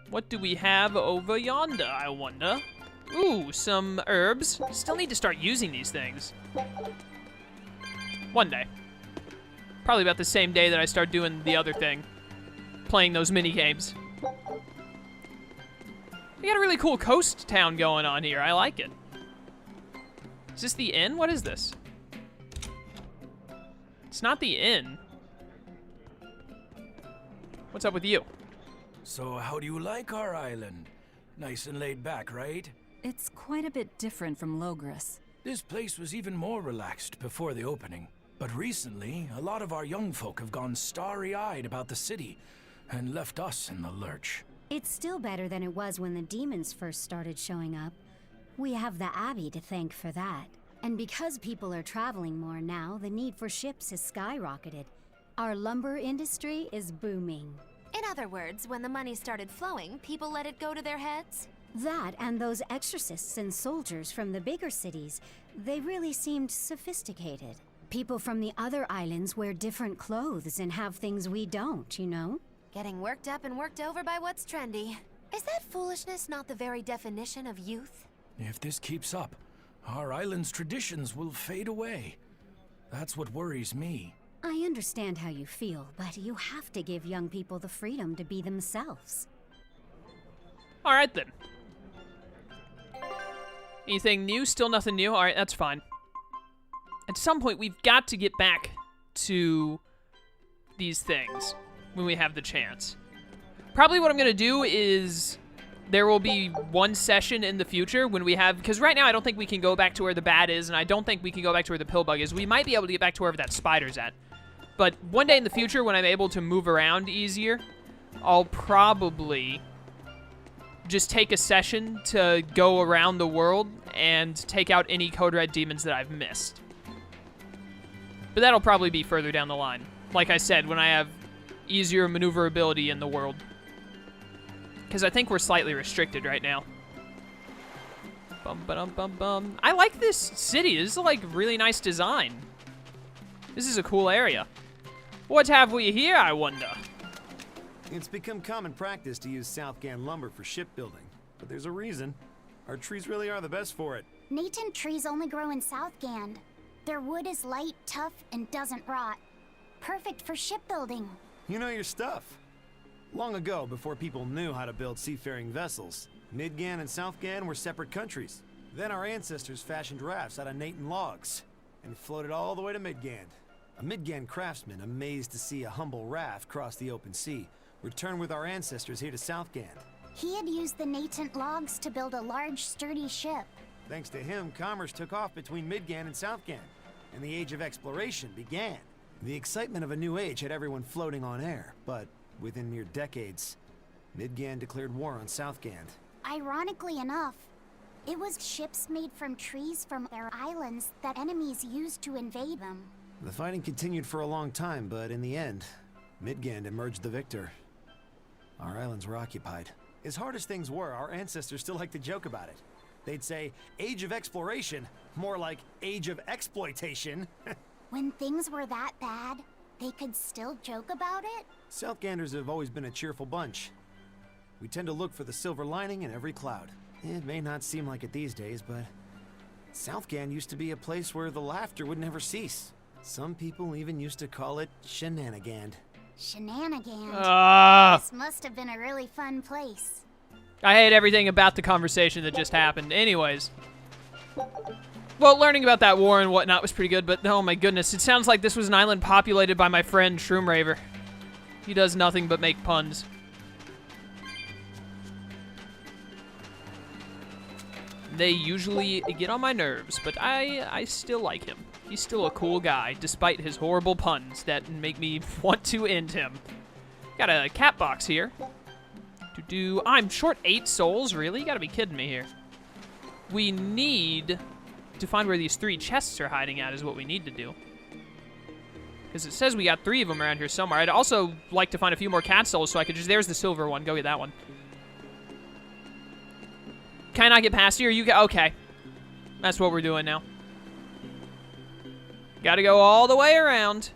What do we have over yonder, I wonder? Ooh, some herbs. Still need to start using these things. One day. Probably about the same day that I start doing the other thing. Playing those mini games. We got a really cool coast town going on here. I like it. Is this the inn? What is this? It's not the inn. What's up with you? So how do you like our island? Nice and laid back, right? It's quite a bit different from Logris. This place was even more relaxed before the opening. But recently, a lot of our young folk have gone starry-eyed about the city and left us in the lurch. It's still better than it was when the demons first started showing up. We have the Abbey to thank for that. And because people are traveling more now, the need for ships has skyrocketed. Our lumber industry is booming. In other words, when the money started flowing, people let it go to their heads? That and those exorcists and soldiers from the bigger cities, they really seemed sophisticated. People from the other islands wear different clothes and have things we don't, you know? Getting worked up and worked over by what's trendy. Is that foolishness not the very definition of youth? If this keeps up, our island's traditions will fade away. That's what worries me. I understand how you feel, but you have to give young people the freedom to be themselves. All right, then. Anything new? Still nothing new? All right, that's fine. At some point, we've got to get back to these things when we have the chance. Probably what I'm going to do is there will be one session in the future when we have... Because right now, I don't think we can go back to where the bat is, and I don't think we can go back to where the pillbug is. We might be able to get back to wherever that spider's at. But one day in the future, when I'm able to move around easier, I'll probably just take a session to go around the world and take out any Code Red demons that I've missed. But that'll probably be further down the line. Like I said, when I have easier maneuverability in the world. Because I think we're slightly restricted right now. Bum-ba-dum-bum-bum. I like this city. This is like really nice design. This is a cool area. What have we here, I wonder? It's become common practice to use Southgand lumber for shipbuilding, but there's a reason. Our trees really are the best for it. Natant trees only grow in Southgand. Their wood is light, tough, and doesn't rot. Perfect for shipbuilding. You know your stuff. Long ago, before people knew how to build seafaring vessels, Midgand and Southgand were separate countries. Then our ancestors fashioned rafts out of Natant logs and floated all the way to Midgand. A Midgand craftsman, amazed to see a humble raft cross the open sea, returned with our ancestors here to Southgand. He had used the Natant logs to build a large, sturdy ship. Thanks to him, commerce took off between Midgand and Southgand, and the Age of Exploration began. The excitement of a new age had everyone floating on air, but within mere decades, Midgand declared war on Southgand. Ironically enough, it was ships made from trees from their islands that enemies used to invade them. The fighting continued for a long time, but in the end, Midgand emerged the victor. Our islands were occupied. As hard as things were, our ancestors still liked to joke about it. They'd say, Age of Exploration, more like Age of Exploitation. When things were that bad, they could still joke about it? Southganders have always been a cheerful bunch. We tend to look for the silver lining in every cloud. It may not seem like it these days, but Southgand used to be a place where the laughter would never cease. Some people even used to call it Shenanigand. Shenanigand. This must have been a really fun place. I hate everything about the conversation that just happened. Anyways. Well, learning about that war and whatnot was pretty good, but oh my goodness, it sounds like this was an island populated by my friend Shroomraver. He does nothing but make puns. They usually get on my nerves, but I still like him. He's still a cool guy, despite his horrible puns that make me want to end him. Got a cat box here. I'm short 8 souls? Really? You gotta be kidding me here. We need to find where these 3 chests are hiding at is what we need to do. Because it says we got 3 of them around here somewhere. I'd also like to find a few more cat souls so I could just... There's the silver one. Go get that one. Can I not get past here? Okay. That's what we're doing now. Gotta go all the way around.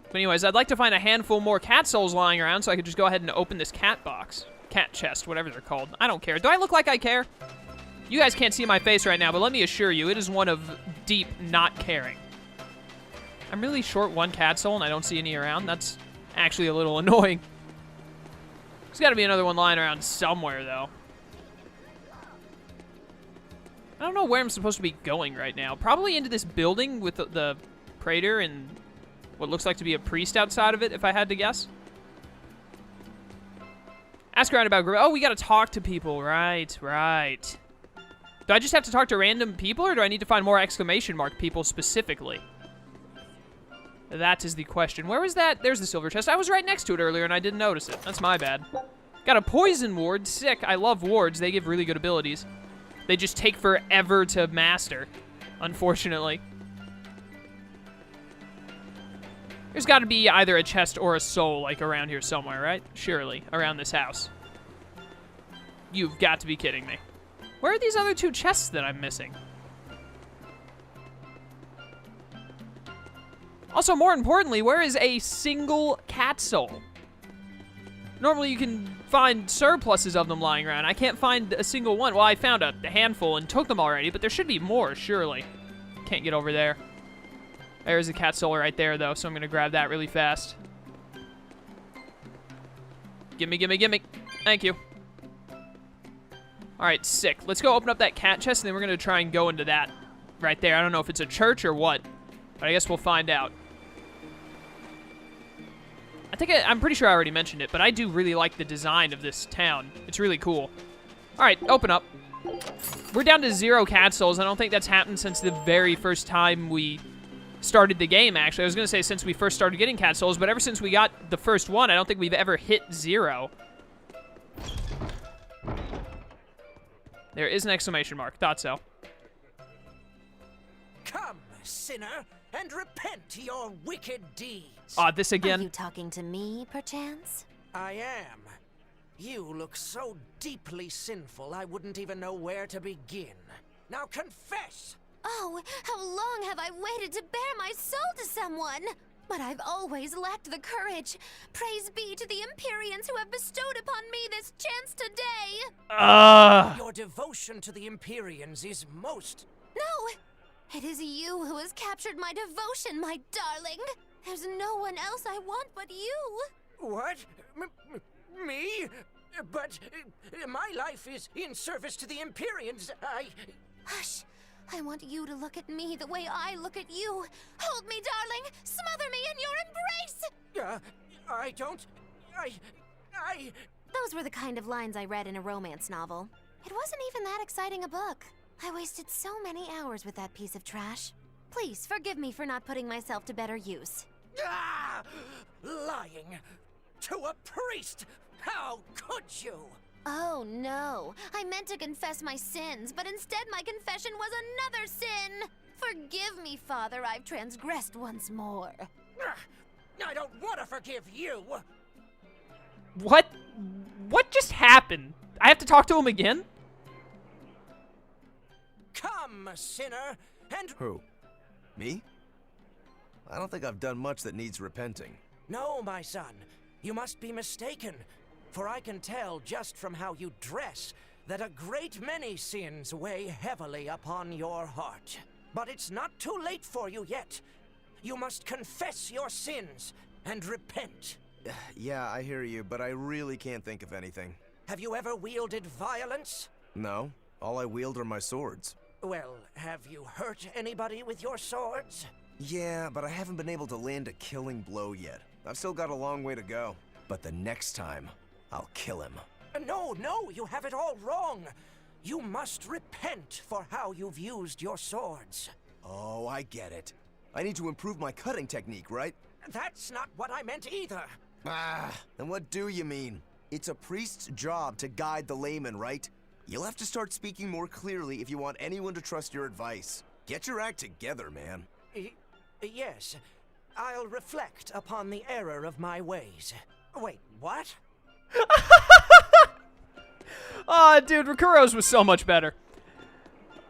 But anyways, I'd like to find a handful more cat souls lying around so I could just go ahead and open this cat box. cat chest, whatever they're called. I don't care. Do I look like I care? You guys can't see my face right now, but let me assure you, it is one of deep not caring. I'm really short one cat soul, and I don't see any around. That's actually a little annoying. There's got to be another one lying around somewhere, though. I don't know where I'm supposed to be going right now. Probably into this building with the Praetor and what looks like to be a priest outside of it, if I had to guess. Ask around about... Oh, we got to talk to people. Right, right. Do I just have to talk to random people, or do I need to find more exclamation mark people specifically? That is the question. Where was that? There's the silver chest. I was right next to it earlier, and I didn't notice it. That's my bad. Got a poison ward. Sick. I love wards. They give really good abilities. They just take forever to master, unfortunately. There's got to be either a chest or a soul, like, around here somewhere, right? Surely. Around this house. You've got to be kidding me. Where are these other two chests that I'm missing? Also, more importantly, where is a single cat soul? Normally you can find surpluses of them lying around. I can't find a single one. Well, I found a handful and took them already, but there should be more, surely. Can't get over there. There's a cat soul right there, though, so I'm going to grab that really fast. Gimme, gimme, gimme. Thank you. All right, sick. Let's go open up that cat chest, and then we're going to try and go into that right there. I don't know if it's a church or what, but I guess we'll find out. I'm pretty sure I already mentioned it, but I do really like the design of this town. It's really cool. All right, open up. We're down to 0 cat souls. I don't think that's happened since the very first time we started the game, actually. I was going to say since we first started getting cat souls, but ever since we got the first one, I don't think we've ever hit 0. There is an exclamation mark. Thought so. Come, sinner, and repent your wicked deeds. This again. Are you talking to me, perchance? I am. You look so deeply sinful, I wouldn't even know where to begin. Now confess! Oh, how long have I waited to bare my soul to someone? But I've always lacked the courage. Praise be to the Empyreans who have bestowed upon me this chance today. Your devotion to the Empyreans is most... No! It is you who has captured my devotion, my darling. There's no one else I want but you. What? Me? But my life is in service to the Empyreans. Hush. I want you to look at me the way I look at you. Hold me, darling. Smother me in your embrace. I don't... Those were the kind of lines I read in a romance novel. It wasn't even that exciting a book. I wasted so many hours with that piece of trash. Please, forgive me for not putting myself to better use. Lying to a priest! How could you? Oh, no. I meant to confess my sins, but instead my confession was another sin. Forgive me, Father, I've transgressed once more. I don't want to forgive you. What? What just happened? I have to talk to him again? Come, sinner, and... Who? Me? I don't think I've done much that needs repenting. No, my son. You must be mistaken. For I can tell just from how you dress that a great many sins weigh heavily upon your heart. But it's not too late for you yet. You must confess your sins and repent. Yeah, I hear you, but I really can't think of anything. Have you ever wielded violence? No. All I wield are my swords. Well, have you hurt anybody with your swords? Yeah, but I haven't been able to land a killing blow yet. I've still got a long way to go. But the next time, I'll kill him. No, you have it all wrong. You must repent for how you've used your swords. Oh, I get it. I need to improve my cutting technique, right? That's not what I meant either. Then what do you mean? It's a priest's job to guide the layman, right? You'll have to start speaking more clearly if you want anyone to trust your advice. Get your act together, man. Yes. I'll reflect upon the error of my ways. Wait, what? Oh, dude, Rokorou's was so much better.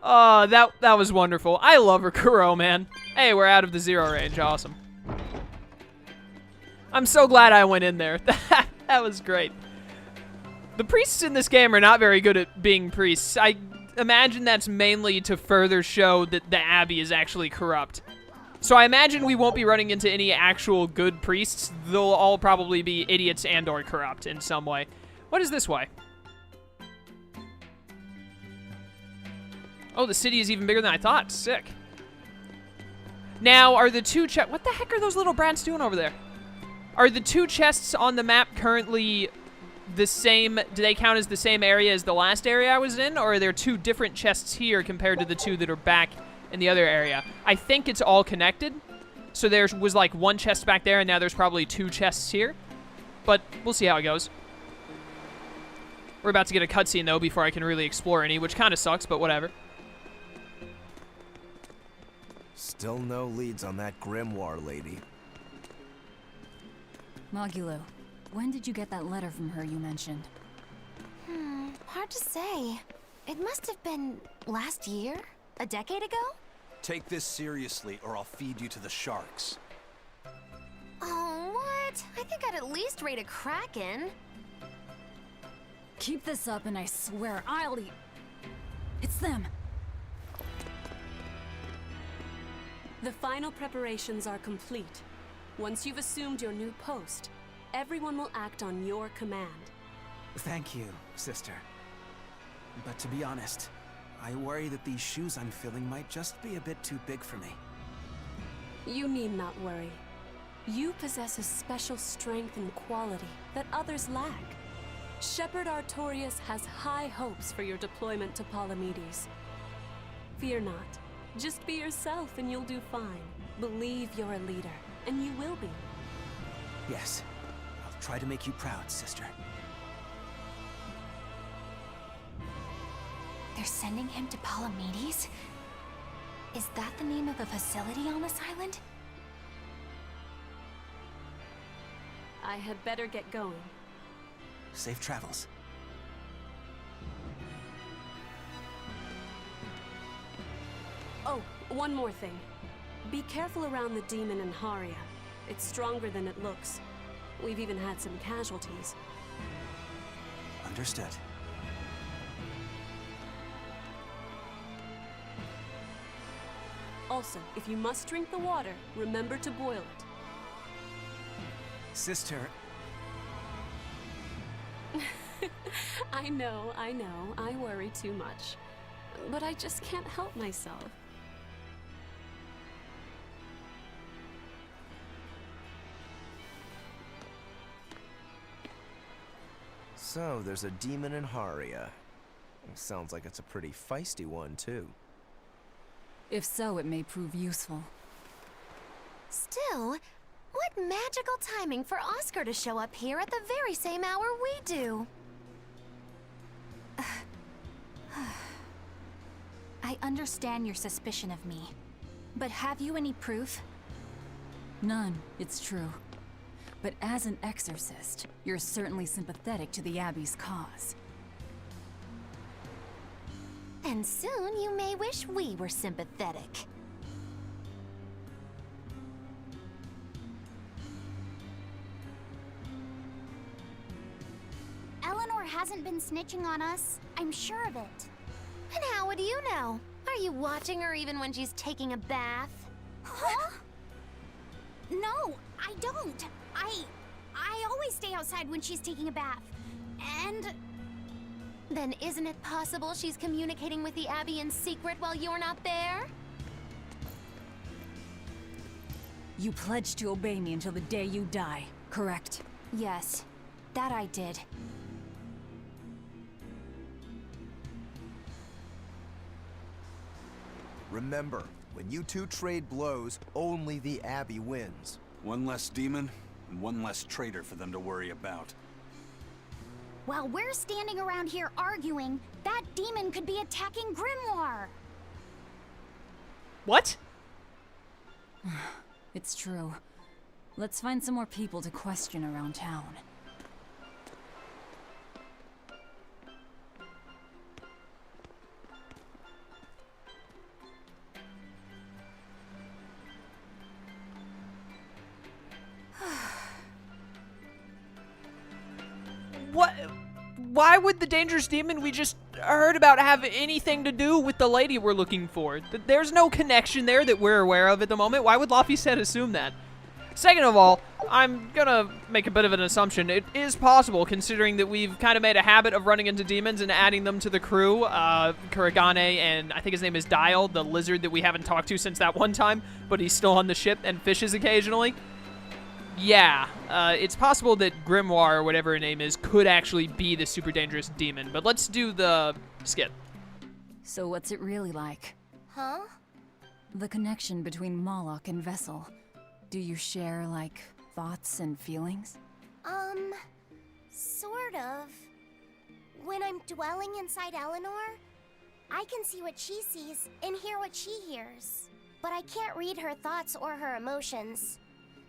Oh, that was wonderful. I love Rokorou, man. Hey, we're out of the 0 range. Awesome. I'm so glad I went in there. That was great. The priests in this game are not very good at being priests. I imagine that's mainly to further show that the Abbey is actually corrupt. So I imagine we won't be running into any actual good priests. They'll all probably be idiots and or corrupt in some way. What is this way? Oh, the city is even bigger than I thought. Sick. Now, are the two chests... What the heck are those little brats doing over there? Are the two chests on the map currently the same? Do they count as the same area as the last area I was in? Or are there two different chests here compared to the two that are back in the other area? I think it's all connected. So there was like one chest back there, and now there's probably two chests here. But we'll see how it goes. We're about to get a cutscene, though, before I can really explore any, which kind of sucks, but whatever. Still no leads on that grimoire lady. Magulu, when did you get that letter from her you mentioned? Hard to say. It must have been last year? A decade ago? Take this seriously, or I'll feed you to the sharks. Oh, what? I think I'd at least rate a kraken. Keep this up and I swear I'll eat. It's them. The final preparations are complete. Once you've assumed your new post, everyone will act on your command. Thank you, sister. But to be honest, I worry that these shoes I'm filling might just be a bit too big for me. You need not worry. You possess a special strength and quality that others lack. Shepherd Artorias has high hopes for your deployment to Palamedes. Fear not. Just be yourself and you'll do fine. Believe you're a leader, and you will be. Yes, I'll try to make you proud, sister. They're sending him to Palamedes? Is that the name of a facility on this island? I had better get going. Safe travels. Oh, one more thing. Be careful around the demon in Haria. It's stronger than it looks. We've even had some casualties. Understood. Also, if you must drink the water, remember to boil it. Sister... I know, I worry too much. But I just can't help myself. So, there's a demon in Haria. Sounds like it's a pretty feisty one, too. If so, it may prove useful. Still, what magical timing for Oscar to show up here at the very same hour we do. I understand your suspicion of me, but have you any proof? None, it's true. But as an exorcist, you're certainly sympathetic to the Abbey's cause. And soon you may wish we were sympathetic. Eleanor hasn't been snitching on us. I'm sure of it. And how would you know? Are you watching her even when she's taking a bath? Huh? No, I don't. I always stay outside when she's taking a bath. And... Then isn't it possible she's communicating with the Abbey in secret while you're not there? You pledged to obey me until the day you die, correct? Yes, that I did. Remember, when you two trade blows, only the Abbey wins. One less demon, and one less traitor for them to worry about. While we're standing around here arguing, that demon could be attacking Grimoire. What? It's true. Let's find some more people to question around town. why would the dangerous demon we just heard about have anything to do with the lady we're looking for? There's no connection there that we're aware of at the moment. Why would Laphicet assume that? Second of all, I'm gonna make a bit of an assumption. It is possible, considering that we've kind of made a habit of running into demons and adding them to the crew. Kuragane and I think his name is Dial, the lizard that we haven't talked to since that one time, but he's still on the ship and fishes occasionally. Yeah, it's possible that Grimoire, or whatever her name is, could actually be the super dangerous demon. But let's do the skit. So what's it really like? Huh? The connection between Moloch and Vessel. Do you share, like, thoughts and feelings? Sort of. When I'm dwelling inside Eleanor, I can see what she sees and hear what she hears. But I can't read her thoughts or her emotions.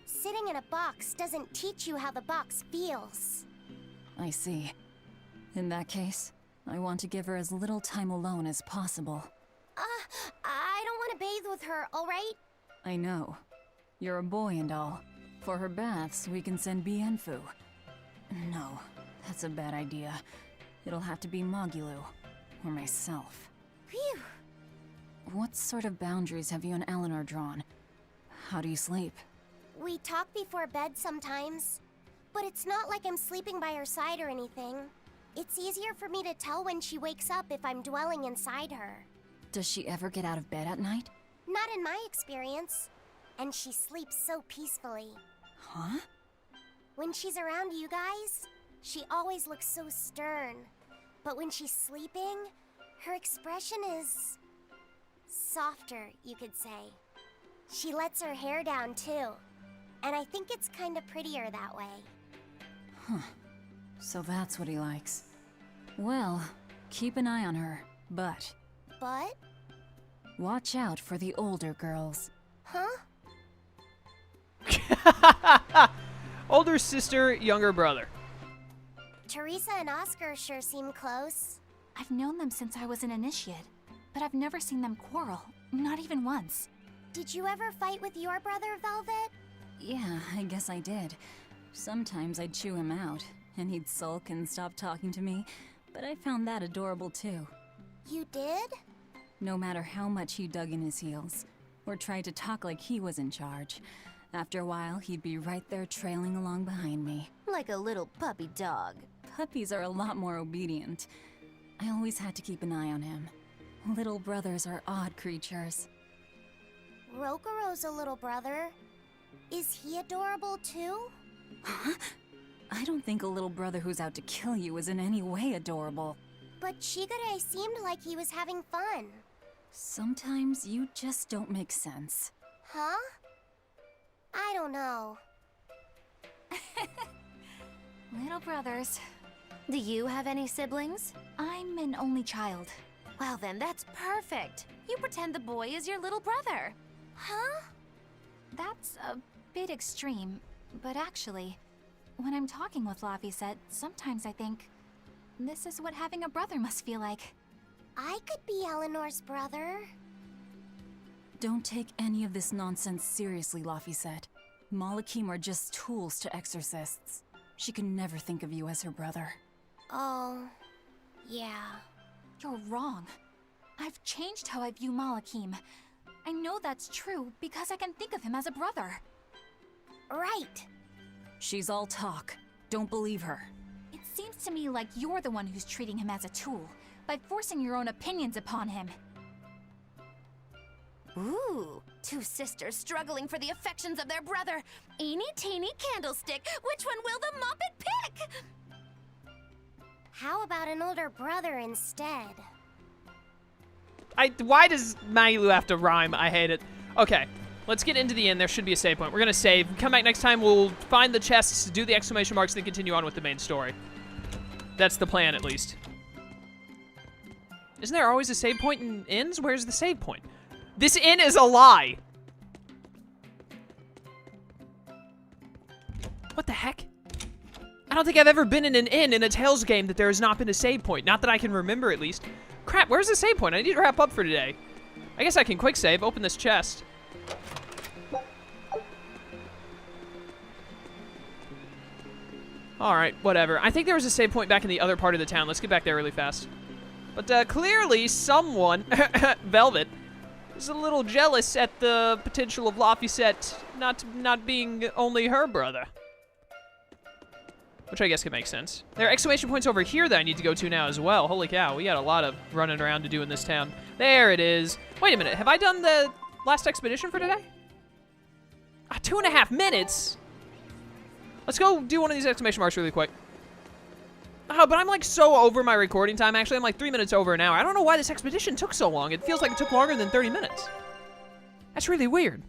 Sitting in a box doesn't teach you how the box feels. I see. In that case, I want to give her as little time alone as possible. I don't want to bathe with her, alright? I know. You're a boy and all. For her baths, we can send Bienfu. No, that's a bad idea. It'll have to be Magulu, or myself. Phew! What sort of boundaries have you and Eleanor drawn? How do you sleep? We talk before bed sometimes, but it's not like I'm sleeping by her side or anything. It's easier for me to tell when she wakes up if I'm dwelling inside her. Does she ever get out of bed at night? Not in my experience. And she sleeps so peacefully. Huh? When she's around you guys, she always looks so stern. But when she's sleeping, her expression is softer, you could say. She lets her hair down too. And I think it's kind of prettier that way. Huh. So that's what he likes. Well, keep an eye on her, but... But? Watch out for the older girls. Huh? Older sister, younger brother. Teresa and Oscar sure seem close. I've known them since I was an initiate, but I've never seen them quarrel, not even once. Did you ever fight with your brother, Velvet? Yeah, I guess I did. Sometimes I'd chew him out, and he'd sulk and stop talking to me, but I found that adorable too. You did? No matter how much he dug in his heels, or tried to talk like he was in charge, after a while he'd be right there trailing along behind me. Like a little puppy dog. Puppies are a lot more obedient. I always had to keep an eye on him. Little brothers are odd creatures. Rokorou's a little brother. Is he adorable too? Huh? I don't think a little brother who's out to kill you is in any way adorable. But Shigure seemed like he was having fun. Sometimes you just don't make sense. Huh? I don't know. Little brothers. Do you have any siblings? I'm an only child. Well then, that's perfect. You pretend the boy is your little brother. Huh? That's a bit extreme, but actually, when I'm talking with Laphicet, sometimes I think, this is what having a brother must feel like. I could be Eleanor's brother. Don't take any of this nonsense seriously, Laphicet. Malakim are just tools to exorcists. She can never think of you as her brother. Oh, yeah. You're wrong. I've changed how I view Malakim. I know that's true because I can think of him as a brother. Right. She's all talk. Don't believe her. It seems to me like you're the one who's treating him as a tool, by forcing your own opinions upon him. Ooh, two sisters struggling for the affections of their brother. Eeny teeny candlestick, which one will the Muppet pick? How about an older brother instead? Why does Magulu have to rhyme? I hate it. Okay, let's get into the end. There should be a save point. We're gonna save. Come back next time. We'll find the chests, do the exclamation marks, then continue on with the main story. That's the plan, at least. Isn't there always a save point in inns? Where's the save point? This inn is a lie. What the heck? I don't think I've ever been in an inn in a Tales game that there has not been a save point. Not that I can remember, at least. Crap, where's the save point? I need to wrap up for today. I guess I can quick save. Open this chest. Alright, whatever. I think there was a save point back in the other part of the town. Let's get back there really fast. But clearly someone, Velvet, is a little jealous at the potential of Laphicet not being only her brother. Which I guess could make sense. There are exclamation points over here that I need to go to now as well. Holy cow, we got a lot of running around to do in this town. There it is. Wait a minute, have I done the last expedition for today? 2.5 minutes? Let's go do one of these exclamation marks really quick. Oh, but I'm like so over my recording time, actually. I'm like 3 minutes over an hour. I don't know why this expedition took so long. It feels like it took longer than 30 minutes. That's really weird.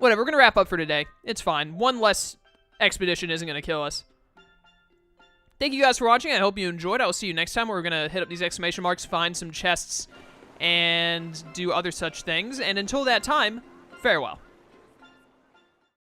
Whatever, we're gonna wrap up for today. It's fine. One less expedition isn't gonna kill us. Thank you guys for watching. I hope you enjoyed. I will see you next time where we're gonna hit up these exclamation marks, find some chests, and do other such things. And until that time, farewell.